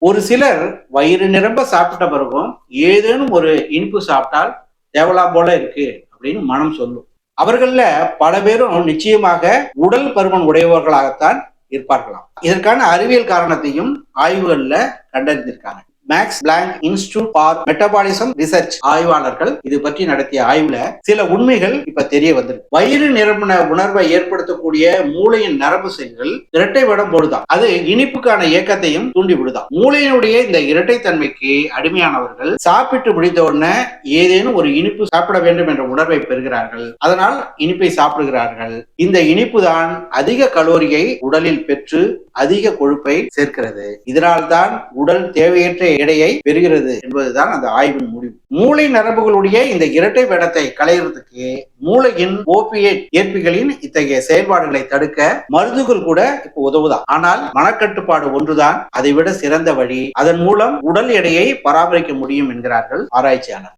ஒரு சிலர் வயிறு நிரம்ப சாப்பிட்ட பிறகும் ஏதேனும் ஒரு இனிப்பு சாப்பிட்டால் தேவலாம் போல இருக்கு அப்படின்னு மனம் சொல்லும். அவர்கள்ல பல பேரும் நிச்சயமாக உடல் பருமன் உடையவர்களாகத்தான் இருப்பார்களாம். இதற்கான அறிவியல் காரணத்தையும் ஆய்வுகள்ல கண்டறிந்திருக்காங்க. Max Planck Institute for Metabolism Research ஆய்வாளர்கள் இது பற்றி நடத்திய ஆய்வுல சில உண்மைகள் இப்ப தெரிய வந்திருக்கு. வயிறு நிரம்பின உணர்வை ஏற்படுத்தக்கூடிய மூளையின் நரம்பு செல்கள் இரட்டை வடம் போடுதான். அது இனிப்புக்கான இயக்கத்தையும் தூண்டி விடுதான். மூளையினுடைய இந்த இரட்டைத்தன்மைக்கு அடிமையானவர்கள் சாப்பிட்டு முடித்த உடனே ஏதேனும் ஒரு இனிப்பு சாப்பிட வேண்டும் என்ற உணர்வை பெறுகிறார்கள். அதனால் இனிப்பை சாப்பிடுகிறார்கள். இந்த இனிப்பு தான் அதிக கலோரியை உடலில் பெற்று அதிக கொழுப்பை சேர்க்கிறது. இதனால்தான் உடல் தேவையற்ற எடையை பெறுகிறது என்பதுதான் அந்த ஆய்வின் முடிவு. மூளை நரம்புகளுடைய இந்த இரட்டை வேடத்தை களையிறதுக்கு மூளையின் ஓபியேட் ஏற்பிகளின் இத்தகைய செயல்பாடுகளை தடுக்க மருந்துகள் கூட இப்ப உதவுதான். ஆனால் மனக்கட்டுப்பாடு ஒன்றுதான் அதைவிட சிறந்த வழி. அதன் மூலம் உடல் எடையை பராமரிக்க முடியும் என்கிறார்கள் ஆராய்ச்சியாளர்.